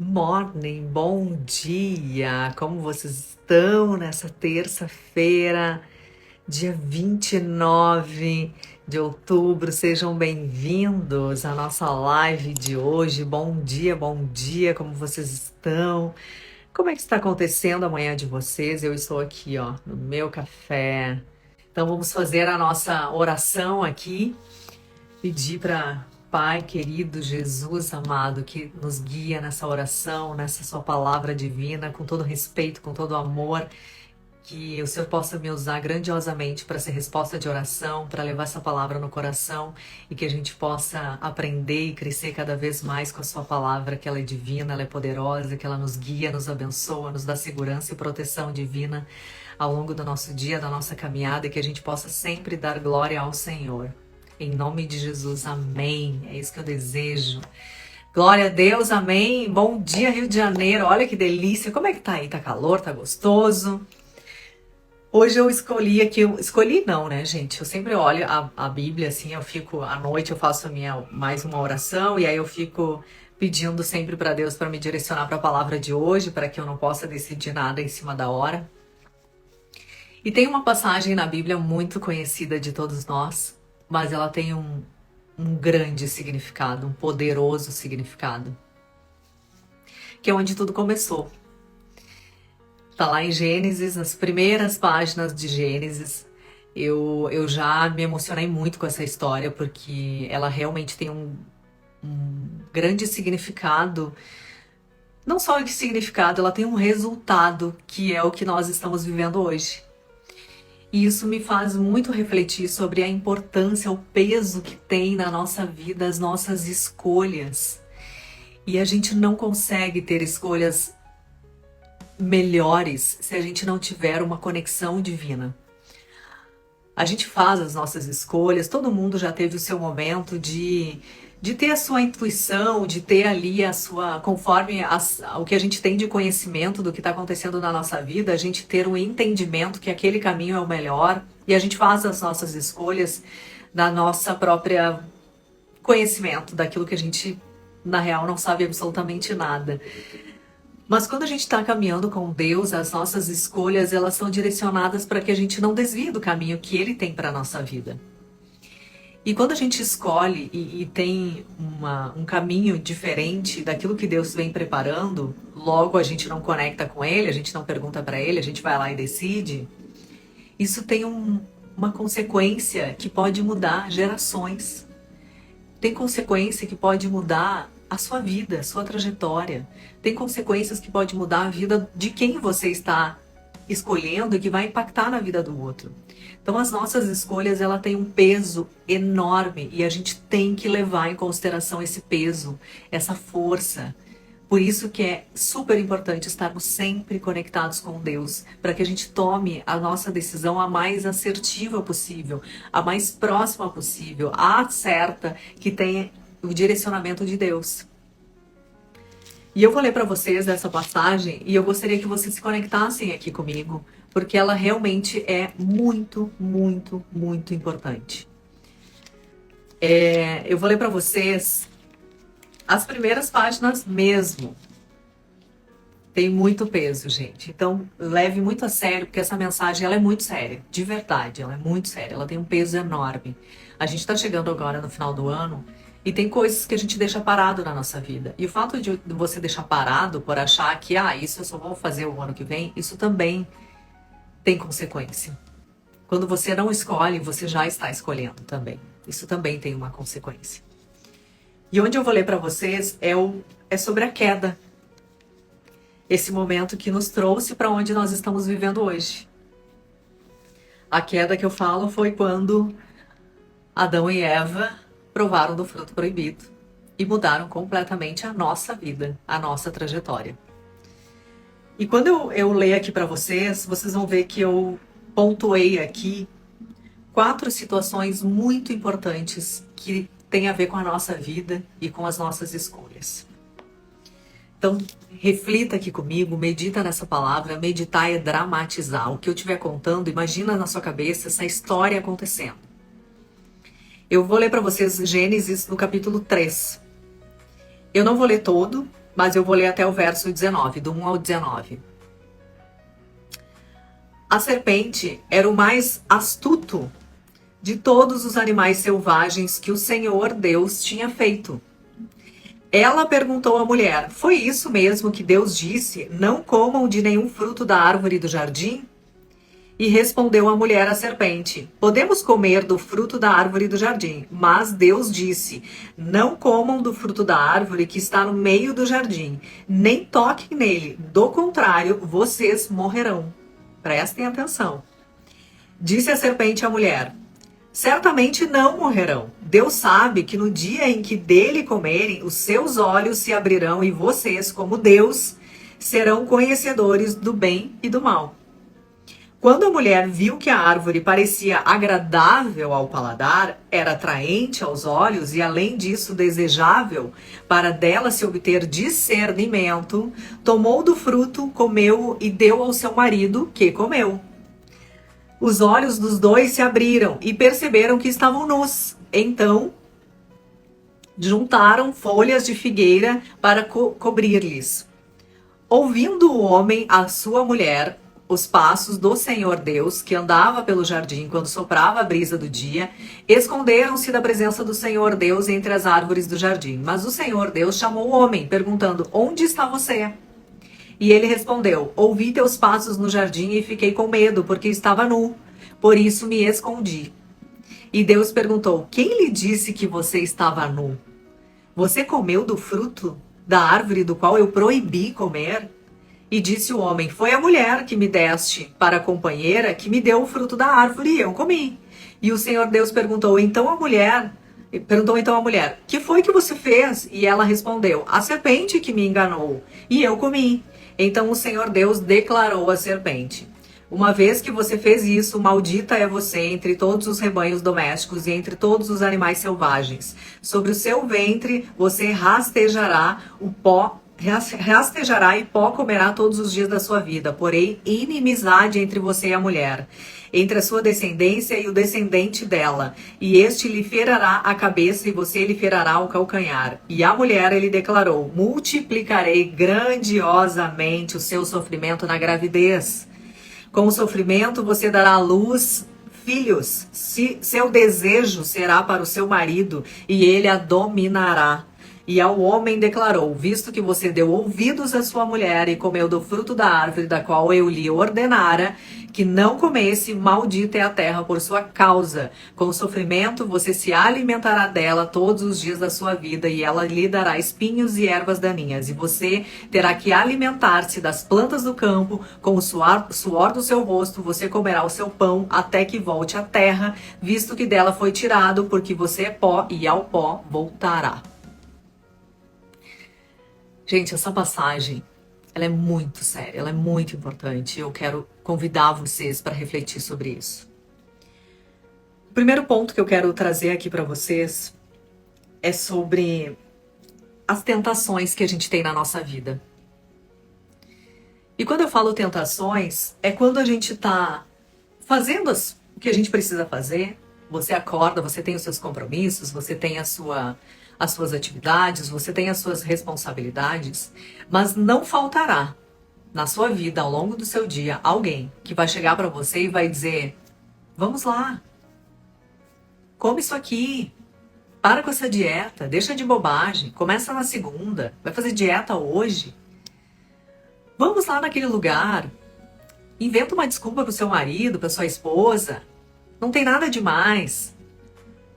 Morning, bom dia! Como vocês estão nessa terça-feira, dia 29 de outubro? Sejam bem-vindos à nossa live de hoje. Bom dia, como vocês estão? Como é que está acontecendo a manhã de vocês? Eu estou aqui, ó, no meu café. Então vamos fazer a nossa oração aqui. Pedir para Pai querido Jesus amado que nos guia nessa oração, nessa sua palavra divina, com todo respeito, com todo amor, que o Senhor possa me usar grandiosamente para ser resposta de oração, para levar essa palavra no coração e que a gente possa aprender e crescer cada vez mais com a sua palavra, que ela é divina, ela é poderosa, que ela nos guia, nos abençoa, nos dá segurança e proteção divina ao longo do nosso dia, da nossa caminhada e que a gente possa sempre dar glória ao Senhor. Em nome de Jesus, amém. É isso que eu desejo. Glória a Deus, amém. Bom dia, Rio de Janeiro. Olha que delícia. Como é que tá aí? Tá calor? Tá gostoso? Hoje eu escolhi aqui, escolhi não, né, gente? Eu sempre olho a Bíblia, assim, eu fico, à noite eu faço a minha, mais uma oração, e aí eu fico pedindo sempre para Deus para me direcionar para a palavra de hoje, para que eu não possa decidir nada em cima da hora. E tem uma passagem na Bíblia muito conhecida de todos nós, mas ela tem um grande significado, um poderoso significado, que é onde tudo começou. Tá lá em Gênesis, nas primeiras páginas de Gênesis. Eu já me emocionei muito com essa história, porque ela realmente tem um grande significado. Não só de significado, ela tem um resultado, que é o que nós estamos vivendo hoje. E isso me faz muito refletir sobre a importância, o peso que tem na nossa vida as nossas escolhas. E a gente não consegue ter escolhas melhores se a gente não tiver uma conexão divina. A gente faz as nossas escolhas, todo mundo já teve o seu momento de ter a sua intuição, de ter ali a sua, conforme o que a gente tem de conhecimento do que está acontecendo na nossa vida, a gente ter um entendimento que aquele caminho é o melhor e a gente faz as nossas escolhas na nossa própria conhecimento, daquilo que a gente, na real, não sabe absolutamente nada. Mas quando a gente está caminhando com Deus, as nossas escolhas elas são direcionadas para que a gente não desvie do caminho que Ele tem para a nossa vida. E quando a gente escolhe e tem um caminho diferente daquilo que Deus vem preparando, logo a gente não conecta com Ele, a gente não pergunta para Ele, a gente vai lá e decide. Isso tem uma consequência que pode mudar gerações. Tem consequência que pode mudar a sua vida, a sua trajetória. Tem consequências que pode mudar a vida de quem você está escolhendo e que vai impactar na vida do outro. Então as nossas escolhas, ela tem um peso enorme e a gente tem que levar em consideração esse peso, essa força. Por isso que é super importante estarmos sempre conectados com Deus, para que a gente tome a nossa decisão a mais assertiva possível, a mais próxima possível, a certa, que tenha o direcionamento de Deus. E eu vou ler para vocês essa passagem e eu gostaria que vocês se conectassem aqui comigo, porque ela realmente é muito, muito, muito importante. Eu vou ler para vocês as primeiras páginas mesmo. Tem muito peso, gente. Então, leve muito a sério, porque essa mensagem ela é muito séria. De verdade, ela é muito séria. Ela tem um peso enorme. A gente está chegando agora no final do ano e tem coisas que a gente deixa parado na nossa vida. E o fato de você deixar parado por achar que, isso eu só vou fazer o ano que vem, isso também tem consequência. Quando você não escolhe, você já está escolhendo também. Isso também tem uma consequência. E onde eu vou ler para vocês é sobre a queda. Esse momento que nos trouxe para onde nós estamos vivendo hoje. A queda que eu falo foi quando Adão e Eva provaram do fruto proibido e mudaram completamente a nossa vida, a nossa trajetória. E quando eu ler aqui para vocês, vocês vão ver que eu pontuei aqui 4 situações muito importantes que têm a ver com a nossa vida e com as nossas escolhas. Então, reflita aqui comigo, medita nessa palavra. Meditar é dramatizar. O que eu estiver contando, imagina na sua cabeça essa história acontecendo. Eu vou ler para vocês Gênesis no capítulo 3. Eu não vou ler todo, mas eu vou ler até o verso 19, do 1 ao 19. A serpente era o mais astuto de todos os animais selvagens que o Senhor Deus tinha feito. Ela perguntou à mulher: foi isso mesmo que Deus disse? Não comam de nenhum fruto da árvore do jardim? E respondeu a mulher à serpente: podemos comer do fruto da árvore do jardim, mas Deus disse: não comam do fruto da árvore que está no meio do jardim, nem toquem nele, do contrário, vocês morrerão. Prestem atenção. Disse a serpente à mulher: certamente não morrerão. Deus sabe que no dia em que dele comerem, os seus olhos se abrirão e vocês, como Deus, serão conhecedores do bem e do mal. Quando a mulher viu que a árvore parecia agradável ao paladar, era atraente aos olhos e, além disso, desejável para dela se obter discernimento, tomou do fruto, comeu e deu ao seu marido, que comeu. Os olhos dos dois se abriram e perceberam que estavam nus. Então, juntaram folhas de figueira para cobrir-lhes. Ouvindo o homem a sua mulher os passos do Senhor Deus, que andava pelo jardim quando soprava a brisa do dia, esconderam-se da presença do Senhor Deus entre as árvores do jardim. Mas o Senhor Deus chamou o homem, perguntando: onde está você? E ele respondeu: ouvi teus passos no jardim e fiquei com medo, porque estava nu. Por isso me escondi. E Deus perguntou: quem lhe disse que você estava nu? Você comeu do fruto da árvore do qual eu proibi comer? E disse o homem: foi a mulher que me deste para companheira que me deu o fruto da árvore e eu comi. E o Senhor Deus perguntou então a mulher, que foi que você fez? E ela respondeu: a serpente que me enganou e eu comi. Então o Senhor Deus declarou à serpente: uma vez que você fez isso, maldita é você entre todos os rebanhos domésticos e entre todos os animais selvagens. Sobre o seu ventre você rastejará e pó comerá todos os dias da sua vida. Porém, inimizade entre você e a mulher, entre a sua descendência e o descendente dela. E este lhe ferará a cabeça e você lhe ferará o calcanhar. E a mulher, ele declarou: multiplicarei grandiosamente o seu sofrimento na gravidez. Com o sofrimento você dará à luz filhos. Seu desejo será para o seu marido e ele a dominará. E ao homem declarou: visto que você deu ouvidos à sua mulher e comeu do fruto da árvore da qual eu lhe ordenara que não comesse, maldita é a terra por sua causa. Com sofrimento você se alimentará dela todos os dias da sua vida, e ela lhe dará espinhos e ervas daninhas. E você terá que alimentar-se das plantas do campo, com o suor do seu rosto você comerá o seu pão até que volte à terra, visto que dela foi tirado, porque você é pó e ao pó voltará. Gente, essa passagem, ela é muito séria, ela é muito importante. Eu quero convidar vocês para refletir sobre isso. O primeiro ponto que eu quero trazer aqui para vocês é sobre as tentações que a gente tem na nossa vida. E quando eu falo tentações, é quando a gente está fazendo o que a gente precisa fazer. Você acorda, você tem os seus compromissos, você tem as suas atividades, você tem as suas responsabilidades, mas não faltará na sua vida, ao longo do seu dia, alguém que vai chegar para você e vai dizer: vamos lá, come isso aqui, para com essa dieta, deixa de bobagem, começa na segunda, vai fazer dieta hoje, vamos lá naquele lugar, inventa uma desculpa para o seu marido, para sua esposa, não tem nada demais.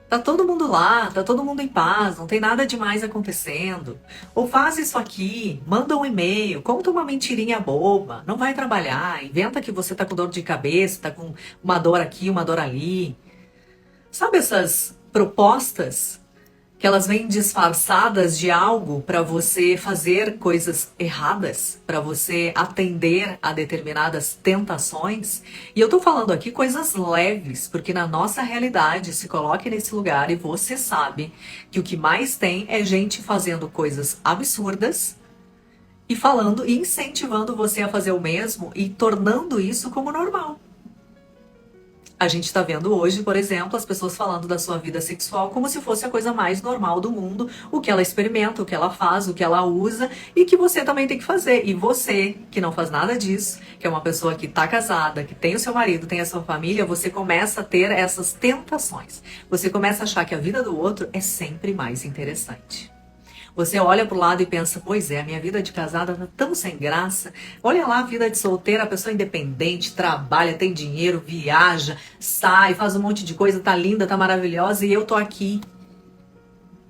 Tá todo mundo lá, tá todo mundo em paz, não tem nada demais acontecendo. Ou faz isso aqui, manda um e-mail, conta uma mentirinha boba, não vai trabalhar, inventa que você tá com dor de cabeça, tá com uma dor aqui, uma dor ali. Sabe essas propostas que elas vêm disfarçadas de algo para você fazer coisas erradas, para você atender a determinadas tentações? E eu tô falando aqui coisas leves, porque na nossa realidade, se coloque nesse lugar e você sabe que o que mais tem é gente fazendo coisas absurdas e falando e incentivando você a fazer o mesmo e tornando isso como normal. A gente está vendo hoje, por exemplo, as pessoas falando da sua vida sexual como se fosse a coisa mais normal do mundo, o que ela experimenta, o que ela faz, o que ela usa e que você também tem que fazer. E você, que não faz nada disso, que é uma pessoa que está casada, que tem o seu marido, tem a sua família, você começa a ter essas tentações. Você começa a achar que a vida do outro é sempre mais interessante. Você olha pro lado e pensa, pois é, a minha vida de casada tá tão sem graça. Olha lá a vida de solteira, a pessoa independente, trabalha, tem dinheiro, viaja, sai, faz um monte de coisa, tá linda, tá maravilhosa e eu tô aqui.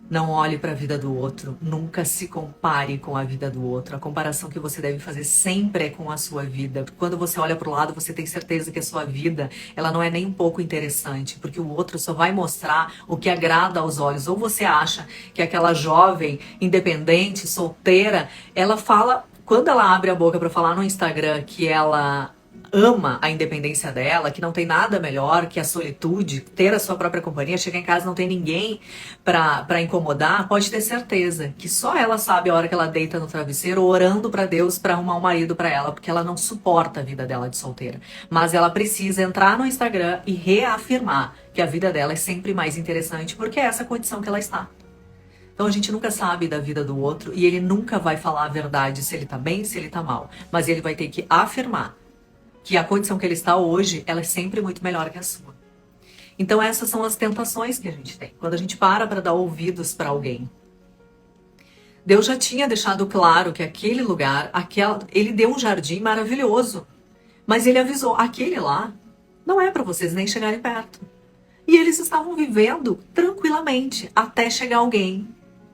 Não olhe para a vida do outro, nunca se compare com a vida do outro. A comparação que você deve fazer sempre é com a sua vida. Quando você olha para o lado, você tem certeza que a sua vida, ela não é nem um pouco interessante, porque o outro só vai mostrar o que agrada aos olhos. Ou você acha que aquela jovem, independente, solteira, ela fala, quando ela abre a boca para falar no Instagram que ela ama a independência dela, que não tem nada melhor que a solitude, ter a sua própria companhia, chegar em casa não tem ninguém pra incomodar, pode ter certeza que só ela sabe a hora que ela deita no travesseiro orando pra Deus pra arrumar um marido pra ela, porque ela não suporta a vida dela de solteira. Mas ela precisa entrar no Instagram e reafirmar que a vida dela é sempre mais interessante, porque é essa condição que ela está. Então a gente nunca sabe da vida do outro e ele nunca vai falar a verdade se ele tá bem, se ele tá mal. Mas ele vai ter que afirmar que a condição que ele está hoje, ela é sempre muito melhor que a sua. Então essas são as tentações que a gente tem, quando a gente para dar ouvidos para alguém. Deus já tinha deixado claro que aquele lugar, ele deu um jardim maravilhoso, mas ele avisou, aquele lá não é para vocês nem chegarem perto. E eles estavam vivendo tranquilamente, até chegar alguém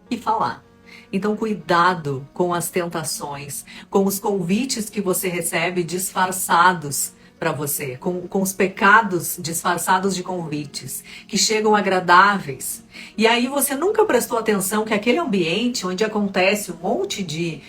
e falar. Então, cuidado com as tentações, com os convites que você recebe disfarçados para você, com os pecados disfarçados de convites, que chegam agradáveis. E aí você nunca prestou atenção que aquele ambiente onde acontece um monte de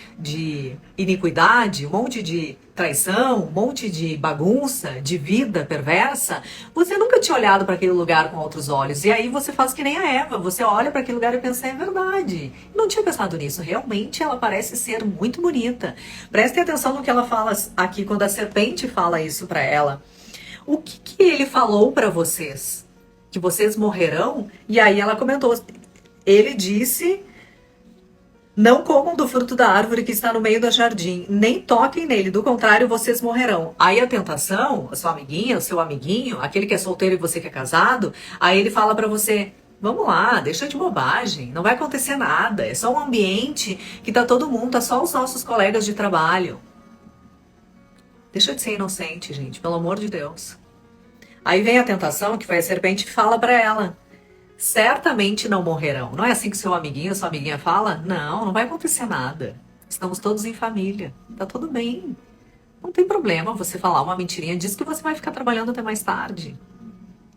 iniquidade, um monte de traição, um monte de bagunça, de vida perversa, você nunca tinha olhado para aquele lugar com outros olhos. E aí você faz que nem a Eva, você olha para aquele lugar e pensa, é verdade. Não tinha pensado nisso, realmente ela parece ser muito bonita. Prestem atenção no que ela fala aqui, quando a serpente fala isso para ela. O que ele falou para vocês? Que vocês morrerão? E aí ela comentou, ele disse, não comam do fruto da árvore que está no meio do jardim, nem toquem nele, do contrário vocês morrerão. Aí a tentação, a sua amiguinha, o seu amiguinho, aquele que é solteiro e você que é casado, aí ele fala pra você, vamos lá, deixa de bobagem, não vai acontecer nada, é só um ambiente que tá todo mundo, tá só os nossos colegas de trabalho. Deixa de ser inocente, gente, pelo amor de Deus. Aí vem a tentação, que foi a serpente que fala pra ela, certamente não morrerão. Não é assim que seu amiguinho, sua amiguinha fala? Não, não vai acontecer nada. Estamos todos em família, tá tudo bem. Não tem problema você falar uma mentirinha, diz que você vai ficar trabalhando até mais tarde.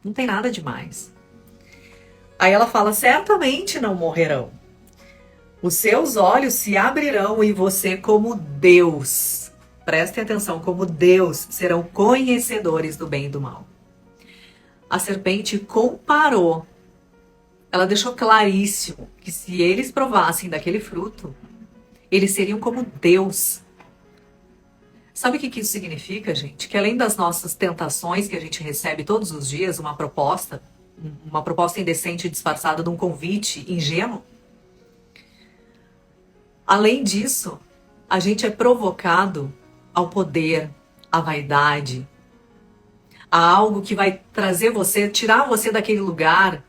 Não tem nada demais. Aí ela fala, certamente não morrerão. Os seus olhos se abrirão e você como Deus, prestem atenção, como Deus, serão conhecedores do bem e do mal. A serpente comparou, ela deixou claríssimo que se eles provassem daquele fruto, eles seriam como Deus. Sabe o que isso significa, gente? Que além das nossas tentações que a gente recebe todos os dias, uma proposta indecente disfarçada de um convite ingênuo, além disso, a gente é provocado ao poder, à vaidade, a algo que vai trazer você, tirar você daquele lugar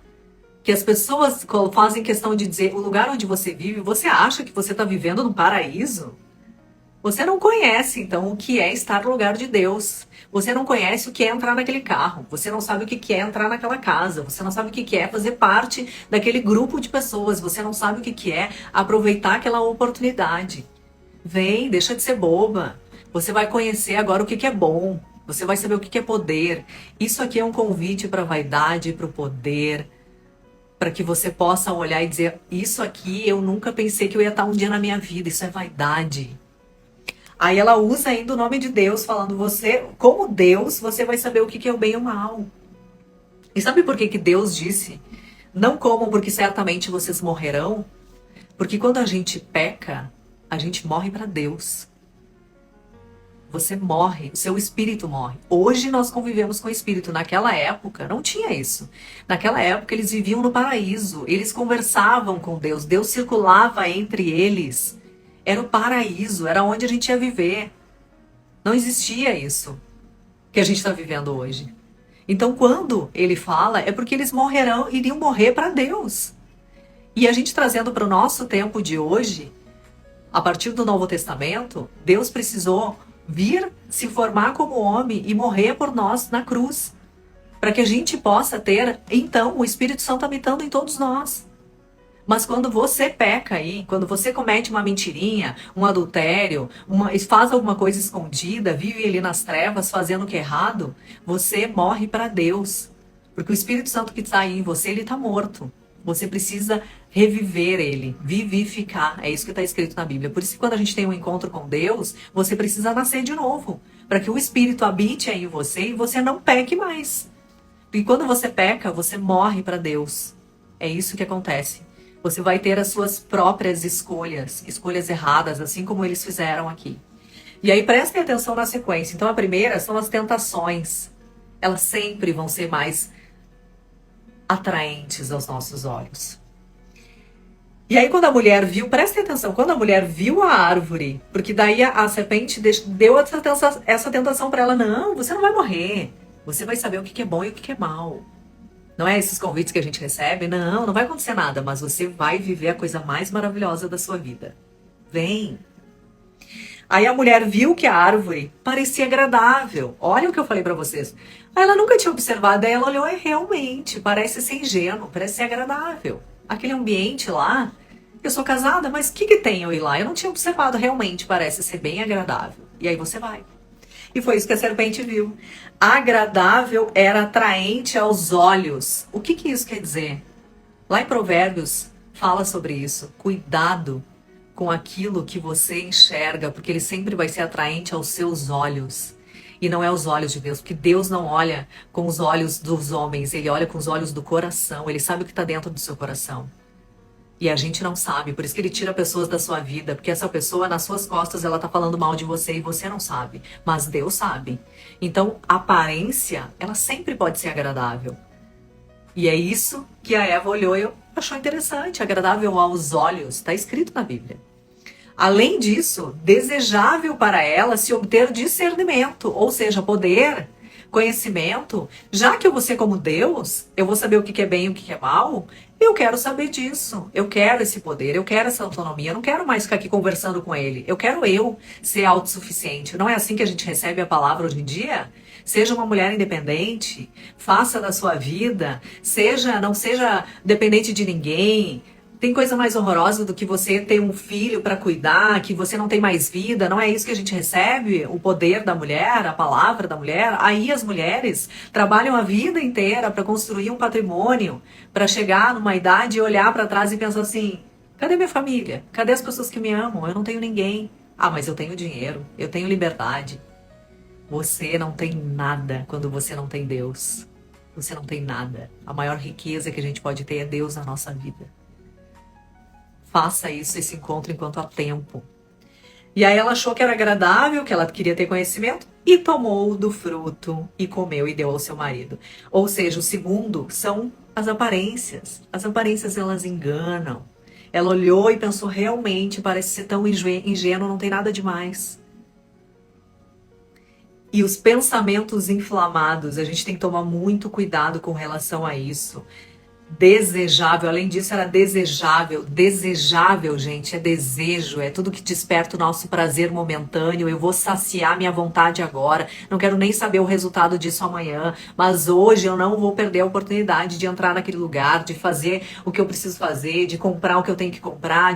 que as pessoas fazem questão de dizer, o lugar onde você vive, você acha que você está vivendo num paraíso? Você não conhece, então, o que é estar no lugar de Deus. Você não conhece o que é entrar naquele carro. Você não sabe o que é entrar naquela casa. Você não sabe o que é fazer parte daquele grupo de pessoas. Você não sabe o que é aproveitar aquela oportunidade. Vem, deixa de ser boba. Você vai conhecer agora o que é bom. Você vai saber o que é poder. Isso aqui é um convite para a vaidade, para o poder, para que você possa olhar e dizer, isso aqui eu nunca pensei que eu ia estar um dia na minha vida. Isso é vaidade. Aí ela usa ainda o nome de Deus, falando, você, como Deus, você vai saber o que é o bem e o mal. E sabe por que Deus disse, não comam porque certamente vocês morrerão? Porque quando a gente peca, a gente morre para Deus. você morre, o seu espírito morre. Hoje nós convivemos com o espírito. Naquela época não tinha isso. Naquela época eles viviam no paraíso, eles conversavam com Deus, Deus circulava entre eles. Era o paraíso, era onde a gente ia viver. Não existia isso que a gente está vivendo hoje. Então quando ele fala, é porque eles iriam morrer para Deus. E a gente trazendo para o nosso tempo de hoje, a partir do Novo Testamento, Deus precisou vir se formar como homem e morrer por nós na cruz, para que a gente possa ter, então, o Espírito Santo habitando em todos nós. Mas quando você peca aí, quando você comete uma mentirinha, um adultério, faz alguma coisa escondida, vive ali nas trevas fazendo o que é errado, você morre para Deus. Porque o Espírito Santo que está aí em você, ele está morto. Você precisa reviver ele, vivificar. É isso que está escrito na Bíblia. Por isso que quando a gente tem um encontro com Deus, você precisa nascer de novo. Para que o Espírito habite aí em você e você não peque mais. Porque quando você peca, você morre para Deus. É isso que acontece. Você vai ter as suas próprias escolhas erradas, assim como eles fizeram aqui. E aí prestem atenção na sequência. Então a primeira são as tentações. Elas sempre vão ser mais atraentes aos nossos olhos. E aí quando a mulher viu, prestem atenção, quando a mulher viu a árvore, porque daí a serpente deu essa tentação para ela, não, você não vai morrer, você vai saber o que é bom e o que é mal. Não é esses convites que a gente recebe, não vai acontecer nada, mas você vai viver a coisa mais maravilhosa da sua vida. Vem. Aí a mulher viu que a árvore parecia agradável. Olha o que eu falei pra vocês. Aí ela nunca tinha observado, aí ela olhou e realmente parece ser ingênuo, parece ser agradável. Aquele ambiente lá, eu sou casada, mas o que tem eu ir lá? Eu não tinha observado, realmente parece ser bem agradável. E aí você vai. E foi isso que a serpente viu. Agradável era atraente aos olhos. O que isso quer dizer? Lá em Provérbios fala sobre isso. Cuidado com aquilo que você enxerga, porque ele sempre vai ser atraente aos seus olhos. E não é os olhos de Deus, porque Deus não olha com os olhos dos homens, ele olha com os olhos do coração, ele sabe o que está dentro do seu coração. E a gente não sabe, por isso que ele tira pessoas da sua vida, porque essa pessoa, nas suas costas, ela tá falando mal de você e você não sabe, mas Deus sabe. Então, a aparência, ela sempre pode ser agradável. E é isso que a Eva olhou e achou interessante, agradável aos olhos, está escrito na Bíblia. Além disso, desejável para ela se obter discernimento, ou seja, poder, conhecimento. Já que eu vou ser como Deus, eu vou saber o que é bem e o que é mal, eu quero saber disso. Eu quero esse poder, eu quero essa autonomia, eu não quero mais ficar aqui conversando com ele. Eu quero eu ser autossuficiente. Não é assim que a gente recebe a palavra hoje em dia? Seja uma mulher independente, faça da sua vida, não seja dependente de ninguém. Tem coisa mais horrorosa do que você ter um filho para cuidar, que você não tem mais vida? Não é isso que a gente recebe? O poder da mulher, a palavra da mulher? Aí as mulheres trabalham a vida inteira para construir um patrimônio, para chegar numa idade e olhar para trás e pensar assim, cadê minha família? Cadê as pessoas que me amam? Eu não tenho ninguém. Ah, mas eu tenho dinheiro, eu tenho liberdade. Você não tem nada quando você não tem Deus. Você não tem nada. A maior riqueza que a gente pode ter é Deus na nossa vida. Faça isso, esse encontro enquanto há tempo. E aí ela achou que era agradável, que ela queria ter conhecimento, e tomou do fruto, e comeu e deu ao seu marido. Ou seja, o segundo são as aparências. As aparências, elas enganam. Ela olhou e pensou, realmente, parece ser tão ingênuo, não tem nada demais. E os pensamentos inflamados, a gente tem que tomar muito cuidado com relação a isso. Desejável, além disso era desejável, gente, é desejo, é tudo que desperta o nosso prazer momentâneo. Eu vou saciar minha vontade agora, não quero nem saber o resultado disso amanhã, mas hoje eu não vou perder a oportunidade de entrar naquele lugar, de fazer o que eu preciso fazer, de comprar o que eu tenho que comprar,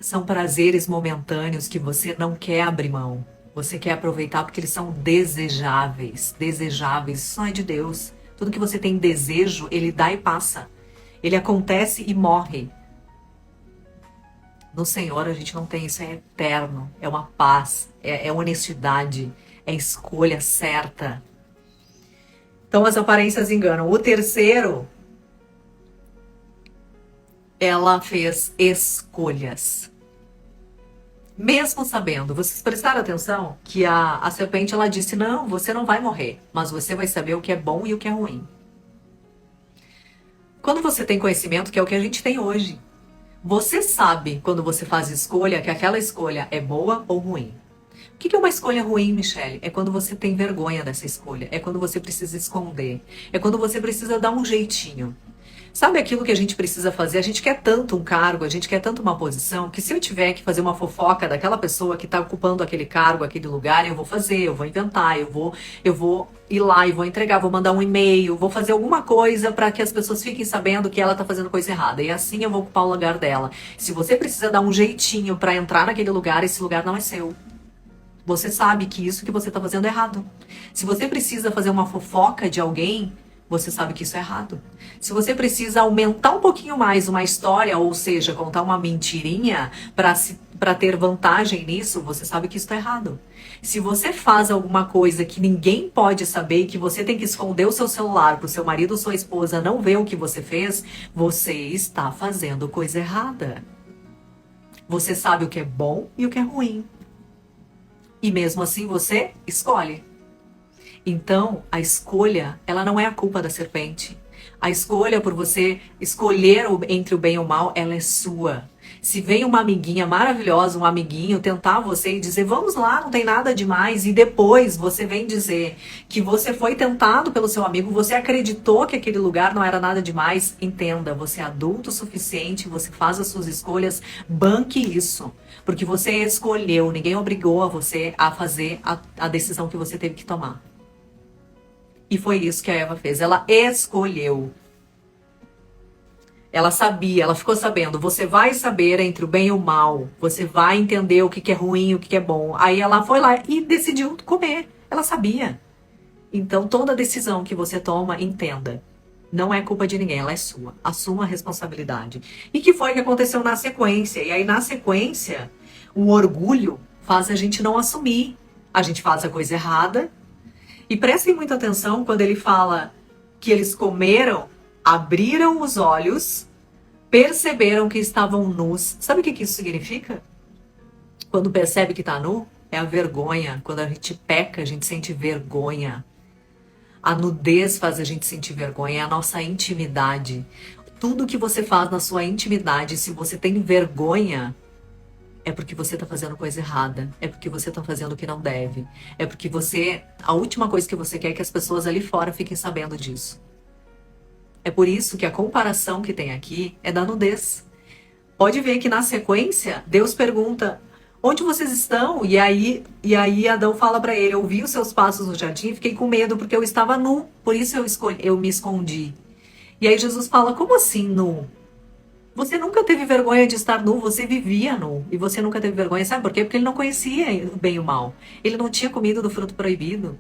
são prazeres momentâneos que você não quer abrir mão, você quer aproveitar porque eles são desejáveis, isso não é de Deus. Tudo que você tem desejo, ele dá e passa. Ele acontece e morre. No Senhor a gente não tem isso, é eterno. É uma paz, é honestidade, é escolha certa. Então as aparências enganam. O terceiro, ela fez escolhas. Mesmo sabendo, vocês prestaram atenção que a serpente ela disse: não, você não vai morrer, mas você vai saber o que é bom e o que é ruim. Quando você tem conhecimento, que é o que a gente tem hoje, você sabe quando você faz escolha que aquela escolha é boa ou ruim. O que é uma escolha ruim, Michele? É quando você tem vergonha dessa escolha, é quando você precisa esconder, é quando você precisa dar um jeitinho. Sabe aquilo que a gente precisa fazer? A gente quer tanto um cargo, a gente quer tanto uma posição, que se eu tiver que fazer uma fofoca daquela pessoa que está ocupando aquele cargo, aquele lugar, eu vou fazer, eu vou inventar, eu vou ir lá e vou entregar, vou mandar um e-mail, vou fazer alguma coisa para que as pessoas fiquem sabendo que ela está fazendo coisa errada. E assim eu vou ocupar o lugar dela. Se você precisa dar um jeitinho para entrar naquele lugar, esse lugar não é seu. Você sabe que isso que você está fazendo é errado. Se você precisa fazer uma fofoca de alguém, você sabe que isso é errado. Se você precisa aumentar um pouquinho mais uma história, ou seja, contar uma mentirinha para ter vantagem nisso, você sabe que isso está errado. Se você faz alguma coisa que ninguém pode saber, que você tem que esconder o seu celular para o seu marido ou sua esposa não ver o que você fez, você está fazendo coisa errada. Você sabe o que é bom e o que é ruim. E mesmo assim você escolhe. Então, a escolha, ela não é a culpa da serpente. A escolha por você escolher entre o bem e o mal, ela é sua. Se vem uma amiguinha maravilhosa, um amiguinho tentar você e dizer, vamos lá, não tem nada demais, e depois você vem dizer que você foi tentado pelo seu amigo, você acreditou que aquele lugar não era nada demais, entenda, você é adulto o suficiente, você faz as suas escolhas, banque isso. Porque você escolheu, ninguém obrigou a você a fazer a decisão que você teve que tomar. E foi isso que a Eva fez. Ela escolheu. Ela sabia, ela ficou sabendo. Você vai saber entre o bem e o mal. Você vai entender o que é ruim e o que é bom. Aí ela foi lá e decidiu comer. Ela sabia. Então, toda decisão que você toma, entenda. Não é culpa de ninguém, ela é sua. Assuma a responsabilidade. E que foi que aconteceu na sequência? E aí, na sequência, o orgulho faz a gente não assumir. A gente faz a coisa errada. E prestem muita atenção quando ele fala que eles comeram, abriram os olhos, perceberam que estavam nus. Sabe o que isso significa? Quando percebe que está nu, é a vergonha. Quando a gente peca, a gente sente vergonha. A nudez faz a gente sentir vergonha, é a nossa intimidade. Tudo que você faz na sua intimidade, se você tem vergonha, é porque você está fazendo coisa errada. É porque você está fazendo o que não deve. É porque a última coisa que você quer é que as pessoas ali fora fiquem sabendo disso. É por isso que a comparação que tem aqui é da nudez. Pode ver que na sequência, Deus pergunta, onde vocês estão? E aí Adão fala para ele, eu vi os seus passos no jardim e fiquei com medo porque eu estava nu. Por isso eu me escondi. E aí Jesus fala, como assim nu? Você nunca teve vergonha de estar nu, você vivia nu. E você nunca teve vergonha, sabe por quê? Porque ele não conhecia o bem e o mal. Ele não tinha comido do fruto proibido.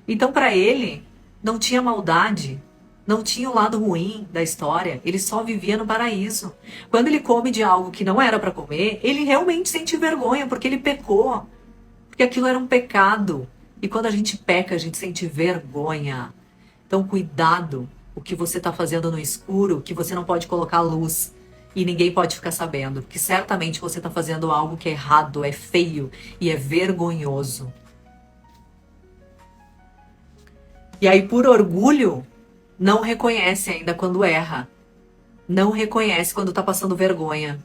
Então, para ele, não tinha maldade. Não tinha o lado ruim da história. Ele só vivia no paraíso. Quando ele come de algo que não era para comer, ele realmente sente vergonha, porque ele pecou. Porque aquilo era um pecado. E quando a gente peca, a gente sente vergonha. Então, cuidado. O que você está fazendo no escuro, que você não pode colocar luz. E ninguém pode ficar sabendo, porque certamente você está fazendo algo que é errado, é feio e é vergonhoso. E aí, por orgulho, não reconhece ainda quando erra. Não reconhece quando está passando vergonha.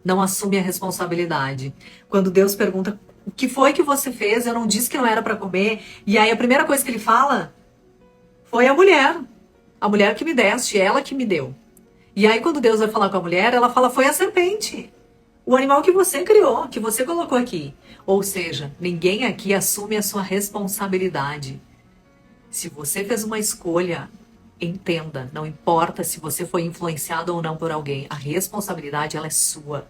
Não assume a responsabilidade. Quando Deus pergunta, o que foi que você fez? Eu não disse que não era para comer. E aí, a primeira coisa que ele fala foi a mulher. A mulher que me deste, ela que me deu. E aí, quando Deus vai falar com a mulher, ela fala, foi a serpente. O animal que você criou, que você colocou aqui. Ou seja, ninguém aqui assume a sua responsabilidade. Se você fez uma escolha, entenda, não importa se você foi influenciado ou não por alguém, a responsabilidade ela é sua.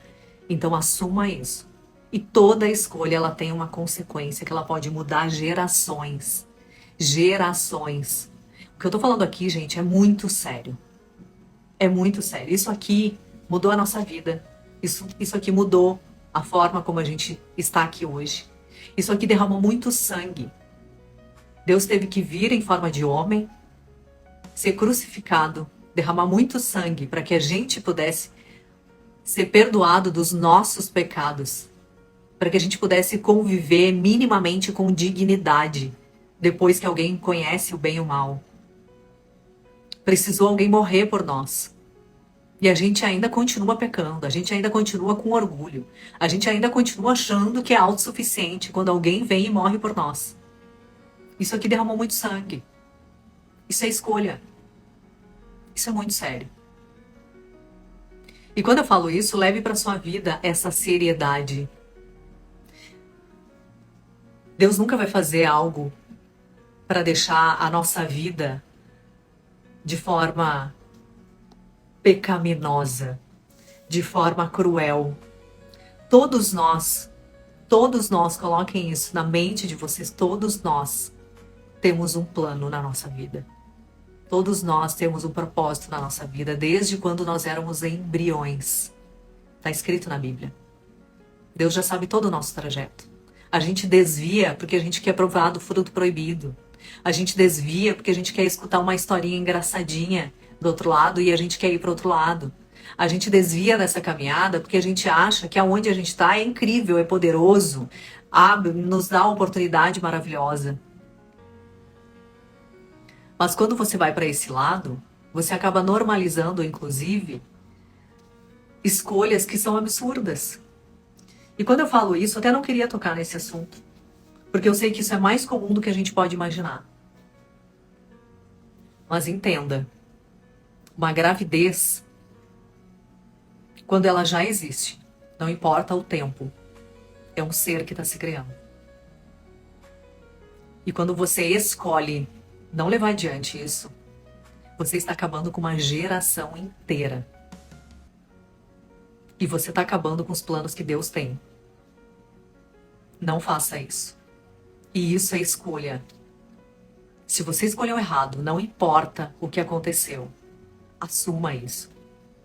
Então assuma isso. E toda escolha ela tem uma consequência que ela pode mudar gerações. Gerações. O que eu tô falando aqui, gente, é muito sério. É muito sério. Isso aqui mudou a nossa vida. Isso aqui mudou a forma como a gente está aqui hoje. Isso aqui derramou muito sangue. Deus teve que vir em forma de homem, ser crucificado, derramar muito sangue para que a gente pudesse ser perdoado dos nossos pecados, para que a gente pudesse conviver minimamente com dignidade depois que alguém conhece o bem e o mal. Precisou alguém morrer por nós. E a gente ainda continua pecando, a gente ainda continua com orgulho, a gente ainda continua achando que é autossuficiente quando alguém vem e morre por nós. Isso aqui derramou muito sangue. Isso é escolha. Isso é muito sério. E quando eu falo isso, leve para sua vida essa seriedade. Deus nunca vai fazer algo para deixar a nossa vida de forma pecaminosa, de forma cruel. Todos nós, coloquem isso na mente de vocês, todos nós temos um plano na nossa vida. Todos nós temos um propósito na nossa vida, desde quando nós éramos embriões. Está escrito na Bíblia. Deus já sabe todo o nosso trajeto. A gente desvia porque a gente quer provar do fruto proibido. A gente desvia porque a gente quer escutar uma historinha engraçadinha do outro lado e a gente quer ir para o outro lado. A gente desvia dessa caminhada porque a gente acha que aonde a gente está é incrível, é poderoso, nos dá uma oportunidade maravilhosa. Mas quando você vai para esse lado, você acaba normalizando, inclusive, escolhas que são absurdas. E quando eu falo isso, eu até não queria tocar nesse assunto, porque eu sei que isso é mais comum do que a gente pode imaginar. Mas entenda, uma gravidez, quando ela já existe, não importa o tempo, é um ser que está se criando. E quando você escolhe não levar adiante isso, você está acabando com uma geração inteira. E você está acabando com os planos que Deus tem. Não faça isso. E isso é escolha. Se você escolheu errado, não importa o que aconteceu, assuma isso.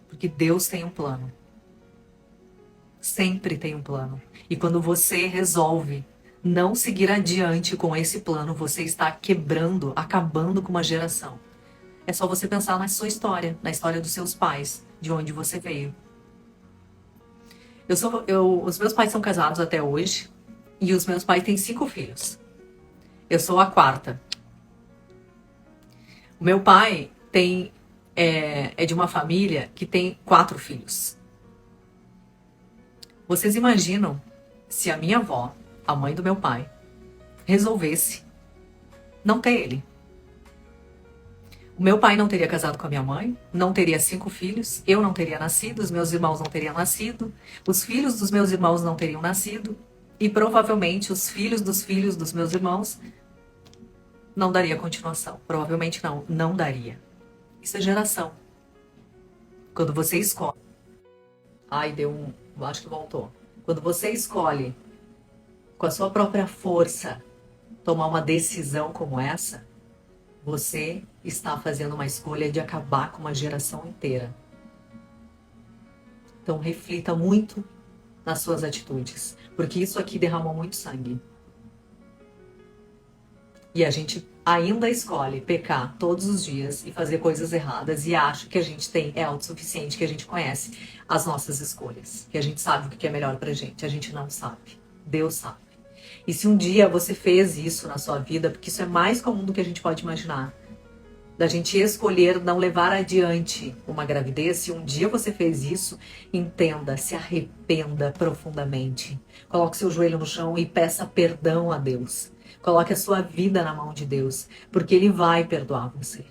Porque Deus tem um plano. Sempre tem um plano. E quando você resolve não seguir adiante com esse plano, você está quebrando, acabando com uma geração. É só você pensar na sua história, na história dos seus pais, de onde você veio. Os meus pais são casados até hoje e os meus pais têm 5 filhos. Eu sou a 4ª. O meu pai é de uma família que tem 4 filhos. Vocês imaginam se a minha avó, a mãe do meu pai, resolvesse não ter ele? O meu pai não teria casado com a minha mãe, não teria 5 filhos, eu não teria nascido, os meus irmãos não teriam nascido, os filhos dos meus irmãos não teriam nascido e provavelmente os filhos dos meus irmãos não daria continuação. Provavelmente não daria. Isso é geração. Quando você escolhe... Ai, acho que voltou. Quando você escolhe com a sua própria força tomar uma decisão como essa, você está fazendo uma escolha de acabar com uma geração inteira. Então reflita muito nas suas atitudes, porque isso aqui derramou muito sangue. E a gente ainda escolhe pecar todos os dias e fazer coisas erradas e acha que a gente é autossuficiente, que a gente conhece as nossas escolhas, que a gente sabe o que é melhor pra gente. A gente não sabe. Deus sabe. E se um dia você fez isso na sua vida, porque isso é mais comum do que a gente pode imaginar, da gente escolher não levar adiante uma gravidez, se um dia você fez isso, entenda, se arrependa profundamente. Coloque seu joelho no chão e peça perdão a Deus. Coloque a sua vida na mão de Deus, porque Ele vai perdoar você.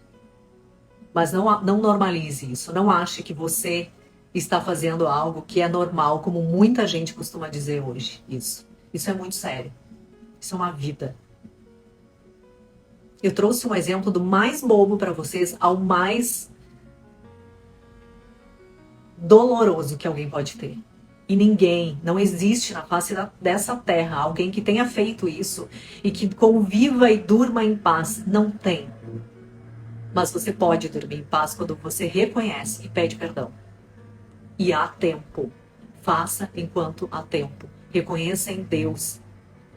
Mas não normalize isso. Não ache que você está fazendo algo que é normal, como muita gente costuma dizer hoje. Isso é muito sério. Isso é uma vida. Eu trouxe um exemplo do mais bobo para vocês ao mais doloroso que alguém pode ter. E não existe na face dessa terra alguém que tenha feito isso e que conviva e durma em paz. Não tem. Mas você pode dormir em paz quando você reconhece e pede perdão. E há tempo. Faça enquanto há tempo. Reconheça em Deus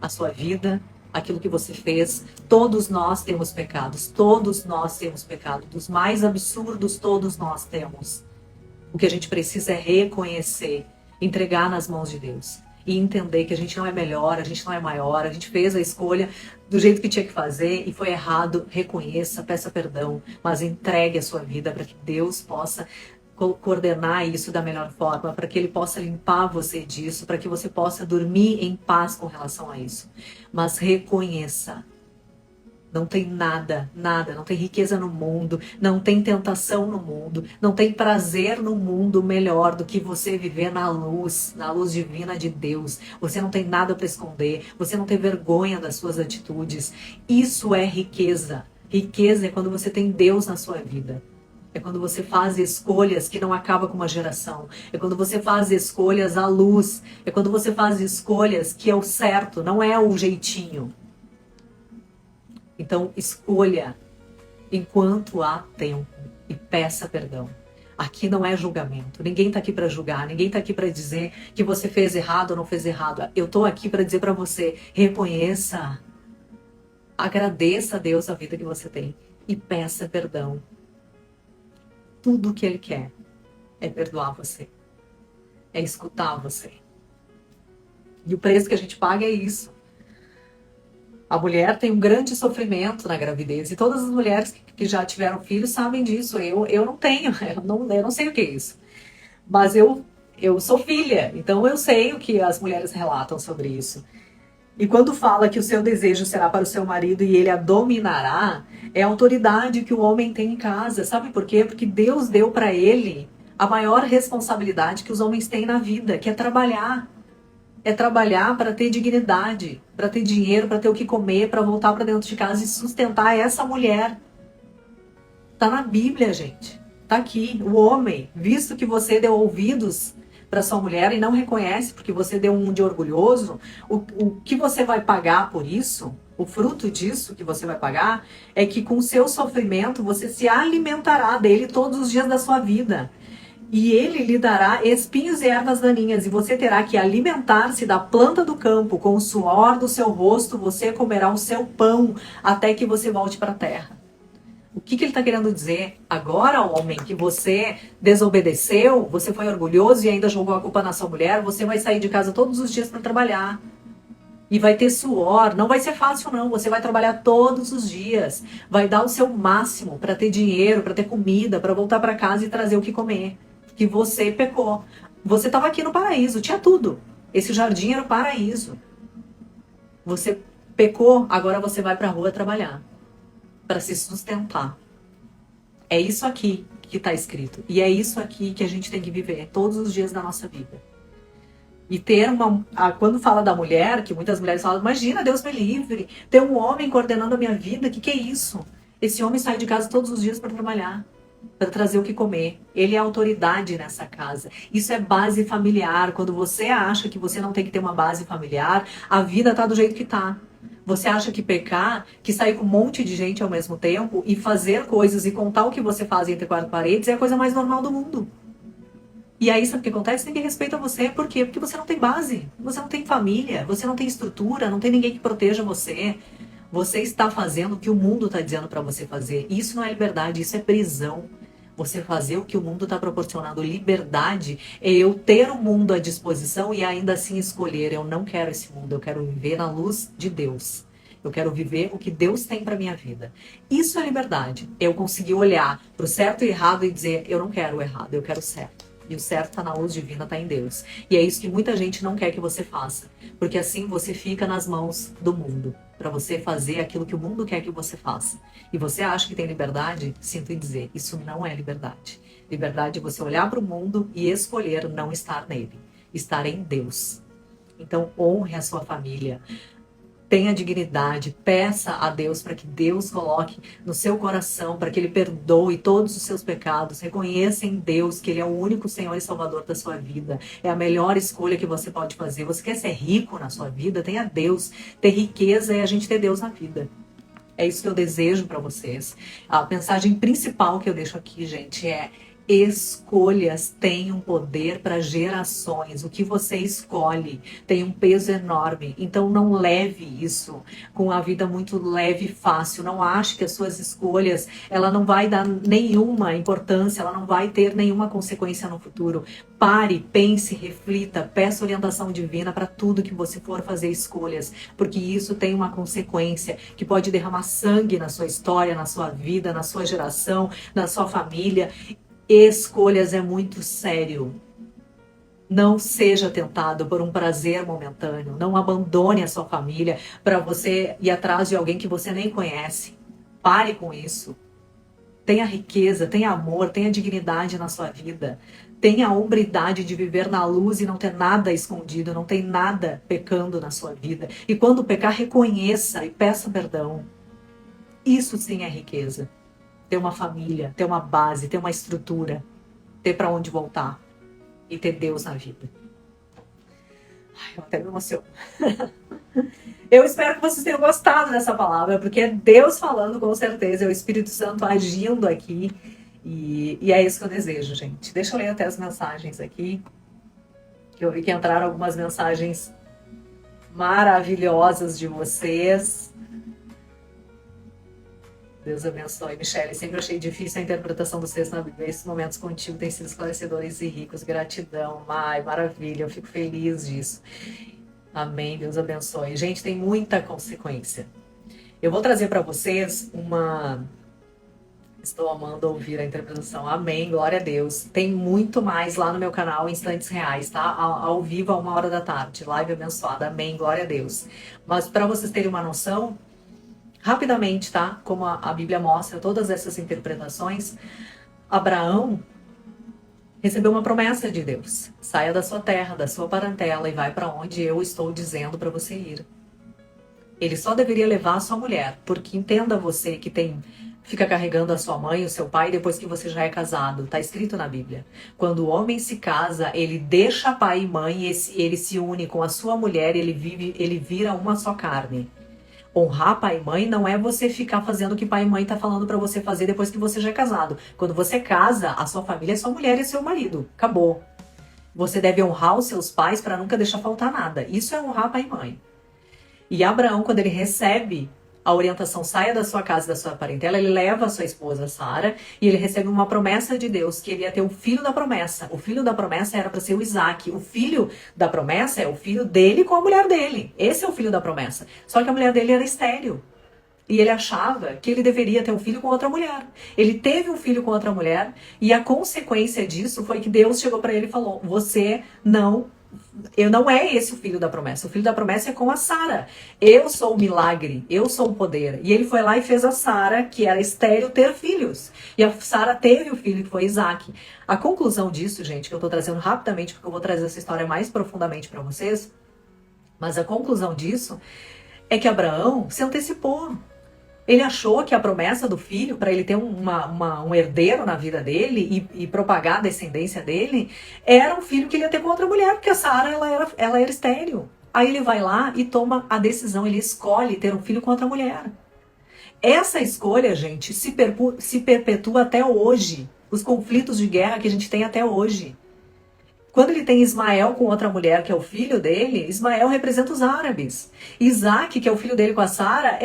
a sua vida, aquilo que você fez. Todos nós temos pecados. Todos nós temos pecado. Dos mais absurdos, todos nós temos. O que a gente precisa é reconhecer, entregar nas mãos de Deus. e entender que a gente não é melhor, a gente não é maior, a gente fez a escolha do jeito que tinha que fazer e foi errado, reconheça, peça perdão, mas entregue a sua vida para que Deus possa coordenar isso da melhor forma, para que Ele possa limpar você disso, para que você possa dormir em paz com relação a isso. Mas reconheça. Não tem nada, nada, não tem riqueza no mundo, não tem tentação no mundo, não tem prazer no mundo melhor do que você viver na luz divina de Deus. Você não tem nada para esconder, você não tem vergonha das suas atitudes. Isso é riqueza. Riqueza é quando você tem Deus na sua vida. É quando você faz escolhas que não acabam com uma geração. É quando você faz escolhas à luz. É quando você faz escolhas que é o certo, não é o jeitinho. Então, escolha enquanto há tempo e peça perdão. Aqui não é julgamento. Ninguém está aqui para julgar. Ninguém está aqui para dizer que você fez errado ou não fez errado. Eu estou aqui para dizer para você, reconheça, agradeça a Deus a vida que você tem e peça perdão. Tudo o que Ele quer é perdoar você, é escutar você. E o preço que a gente paga é isso. A mulher tem um grande sofrimento na gravidez. E todas as mulheres que já tiveram filhos sabem disso. Eu não tenho, eu não sei o que é isso. Mas eu sou filha, então eu sei o que as mulheres relatam sobre isso. E quando fala que o seu desejo será para o seu marido e ele a dominará, é a autoridade que o homem tem em casa. Sabe por quê? Porque Deus deu para ele a maior responsabilidade que os homens têm na vida, que é trabalhar. É trabalhar para ter dignidade, para ter dinheiro, para ter o que comer, para voltar para dentro de casa e sustentar essa mulher. Tá na Bíblia, gente. Tá aqui. O homem, visto que você deu ouvidos para sua mulher e não reconhece porque você deu um de orgulhoso, o que você vai pagar por isso, o fruto disso que você vai pagar, é que com o seu sofrimento você se alimentará dele todos os dias da sua vida. E ele lhe dará espinhos e ervas daninhas, e você terá que alimentar-se da planta do campo, com o suor do seu rosto você comerá o seu pão, até que você volte para a terra. O que ele está querendo dizer? Agora, homem, que você desobedeceu, você foi orgulhoso e ainda jogou a culpa na sua mulher, você vai sair de casa todos os dias para trabalhar. E vai ter suor, não vai ser fácil não, você vai trabalhar todos os dias, vai dar o seu máximo para ter dinheiro, para ter comida, para voltar para casa e trazer o que comer. Que você pecou. Você estava aqui no paraíso, tinha tudo. Esse jardim era o paraíso. Você pecou, agora você vai para a rua trabalhar para se sustentar. É isso aqui que está escrito. E é isso aqui que a gente tem que viver todos os dias da nossa vida. E ter quando fala da mulher, que muitas mulheres falam, imagina, Deus me livre, ter um homem coordenando a minha vida, que é isso? Esse homem sai de casa todos os dias para trabalhar, para trazer o que comer. Ele é autoridade nessa casa. Isso é base familiar. Quando você acha que você não tem que ter uma base familiar, a vida tá do jeito que tá. Você acha que pecar, que sair com um monte de gente ao mesmo tempo e fazer coisas e contar o que você faz entre quatro paredes é a coisa mais normal do mundo. E aí, sabe o que acontece? Ninguém respeita você. Por quê? Porque você não tem base. Você não tem família. Você não tem estrutura. Não tem ninguém que proteja você. Você está fazendo o que o mundo está dizendo para você fazer. Isso não é liberdade, isso é prisão. Você fazer o que o mundo está proporcionando. Liberdade é eu ter o mundo à disposição e ainda assim escolher. Eu não quero esse mundo, eu quero viver na luz de Deus. Eu quero viver o que Deus tem para minha vida. Isso é liberdade. Eu conseguir olhar para o certo e errado e dizer, eu não quero o errado, eu quero o certo. E o certo está na luz divina, está em Deus. E é isso que muita gente não quer que você faça. Porque assim você fica nas mãos do mundo. Para você fazer aquilo que o mundo quer que você faça. E você acha que tem liberdade? Sinto em dizer, isso não é liberdade. Liberdade é você olhar para o mundo e escolher não estar nele. Estar em Deus. Então honre a sua família. Tenha dignidade, peça a Deus para que Deus coloque no seu coração, para que Ele perdoe todos os seus pecados. Reconheça em Deus que Ele é o único Senhor e Salvador da sua vida. É a melhor escolha que você pode fazer. Você quer ser rico na sua vida? Tenha Deus. Ter riqueza é a gente ter Deus na vida. É isso que eu desejo para vocês. A mensagem principal que eu deixo aqui, gente, é Escolhas têm um poder para gerações. O que você escolhe tem um peso enorme. Então não leve isso com a vida muito leve e fácil. Não ache que as suas escolhas, ela não vai dar nenhuma importância, ela não vai ter nenhuma consequência no futuro. Pare, pense, reflita, peça orientação divina para tudo que você for fazer escolhas, porque isso tem uma consequência que pode derramar sangue na sua história, na sua vida, na sua geração, na sua família. Escolhas é muito sério. Não seja tentado por um prazer momentâneo. Não abandone a sua família para você ir atrás de alguém que você nem conhece. Pare com isso. Tenha riqueza, tenha amor, tenha dignidade na sua vida. Tenha a hombridade de viver na luz e não ter nada escondido, não tem nada pecando na sua vida. E quando pecar, reconheça e peça perdão. Isso sim é riqueza. Ter uma família, ter uma base, ter uma estrutura, ter para onde voltar e ter Deus na vida. Ai, eu até me emociono. Eu espero que vocês tenham gostado dessa palavra, porque é Deus falando com certeza, é o Espírito Santo agindo aqui. E é isso que eu desejo, gente. Deixa eu ler até as mensagens aqui, que eu vi que entraram algumas mensagens maravilhosas de vocês. Deus abençoe. Michele, sempre achei difícil a interpretação dos textos na Bíblia. Esses momentos contigo têm sido esclarecedores e ricos. Gratidão. Ai, maravilha. Eu fico feliz disso. Amém. Deus abençoe. Gente, tem muita consequência. Eu vou trazer para vocês uma... Estou amando ouvir a interpretação. Amém. Glória a Deus. Tem muito mais lá no meu canal, Instantes Reais, tá? Ao vivo, a 1h da tarde. Live abençoada. Amém. Glória a Deus. Mas para vocês terem uma noção... Rapidamente, tá? Como a Bíblia mostra todas essas interpretações, Abraão recebeu uma promessa de Deus. Saia da sua terra, da sua parentela e vai para onde eu estou dizendo para você ir. Ele só deveria levar a sua mulher, porque entenda você que fica carregando a sua mãe e o seu pai depois que você já é casado. Tá escrito na Bíblia. Quando o homem se casa, ele deixa pai e mãe, ele se une com a sua mulher, ele vira uma só carne. Honrar pai e mãe não é você ficar fazendo o que pai e mãe tá falando pra você fazer depois que você já é casado. Quando você casa, a sua família é sua mulher e seu marido. Acabou. Você deve honrar os seus pais para nunca deixar faltar nada. Isso é honrar pai e mãe. E Abraão, quando ele recebe a orientação, saia da sua casa, da sua parentela, ele leva a sua esposa Sara e ele recebe uma promessa de Deus, que ele ia ter o filho da promessa. O filho da promessa era para ser o Isaac. O filho da promessa é o filho dele com a mulher dele. Esse é o filho da promessa. Só que a mulher dele era estéril. E ele achava que ele deveria ter um filho com outra mulher. Ele teve um filho com outra mulher e a consequência disso foi que Deus chegou para ele e falou: não é esse o filho da promessa. O filho da promessa é com a Sara. Eu sou o milagre, eu sou o poder. E ele foi lá e fez a Sara, que era estéril, ter filhos. E a Sara teve o filho que foi Isaac. A conclusão disso, gente, que eu tô trazendo rapidamente, porque eu vou trazer essa história mais profundamente para vocês, mas a conclusão disso é que Abraão se antecipou. Ele achou que a promessa do filho, para ele ter um herdeiro na vida dele e propagar a descendência dele, era um filho que ele ia ter com outra mulher, porque a Sara ela era estéril. Aí ele vai lá e toma a decisão, ele escolhe ter um filho com outra mulher. Essa escolha, gente, se perpetua até hoje. Os conflitos de guerra que a gente tem até hoje. Quando ele tem Ismael com outra mulher, que é o filho dele, Ismael representa os árabes. Isaac, que é o filho dele com a Sara,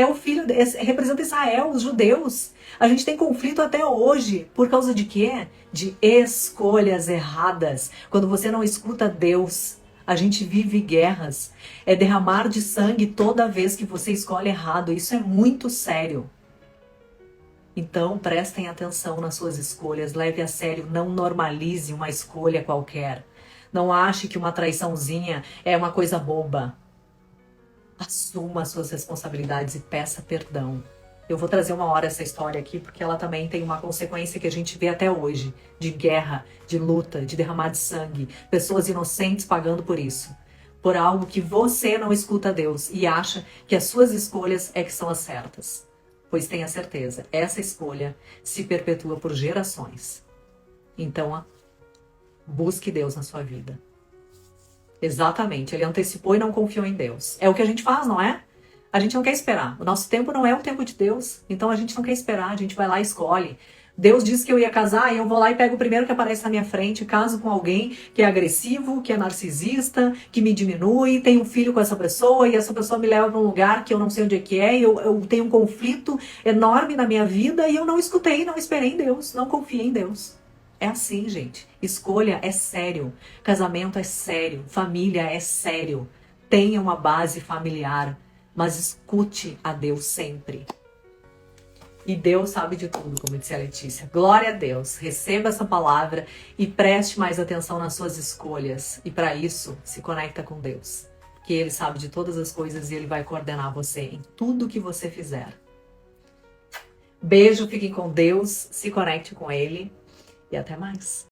representa Israel, os judeus. A gente tem conflito até hoje. Por causa de quê? De escolhas erradas. Quando você não escuta Deus, a gente vive guerras. É derramar de sangue toda vez que você escolhe errado. Isso é muito sério. Então, prestem atenção nas suas escolhas. Leve a sério, não normalize uma escolha qualquer. Não ache que uma traiçãozinha é uma coisa boba. Assuma as suas responsabilidades e peça perdão. Eu vou trazer uma hora essa história aqui, porque ela também tem uma consequência que a gente vê até hoje. De guerra, de luta, de derramar de sangue. Pessoas inocentes pagando por isso. Por algo que você não escuta Deus e acha que as suas escolhas é que são as certas. Pois tenha certeza, essa escolha se perpetua por gerações. Então, busque Deus na sua vida. Exatamente, ele antecipou e não confiou em Deus. É o que a gente faz, não é? A gente não quer esperar. O nosso tempo não é o tempo de Deus. Então a gente não quer esperar, a gente vai lá e escolhe. Deus disse que eu ia casar e eu vou lá e pego o primeiro que aparece na minha frente, caso com alguém que é agressivo, que é narcisista, que me diminui, tenho um filho com essa pessoa e essa pessoa me leva para um lugar que eu não sei onde é que é, e eu tenho um conflito enorme na minha vida e eu não escutei, não esperei em Deus, não confiei em Deus. É assim, gente. Escolha é sério. Casamento é sério. Família é sério. Tenha uma base familiar, mas escute a Deus sempre. E Deus sabe de tudo, como disse a Letícia. Glória a Deus. Receba essa palavra e preste mais atenção nas suas escolhas. E para isso, se conecta com Deus. Que Ele sabe de todas as coisas e Ele vai coordenar você em tudo que você fizer. Beijo, fiquem com Deus, se conecte com Ele e até mais.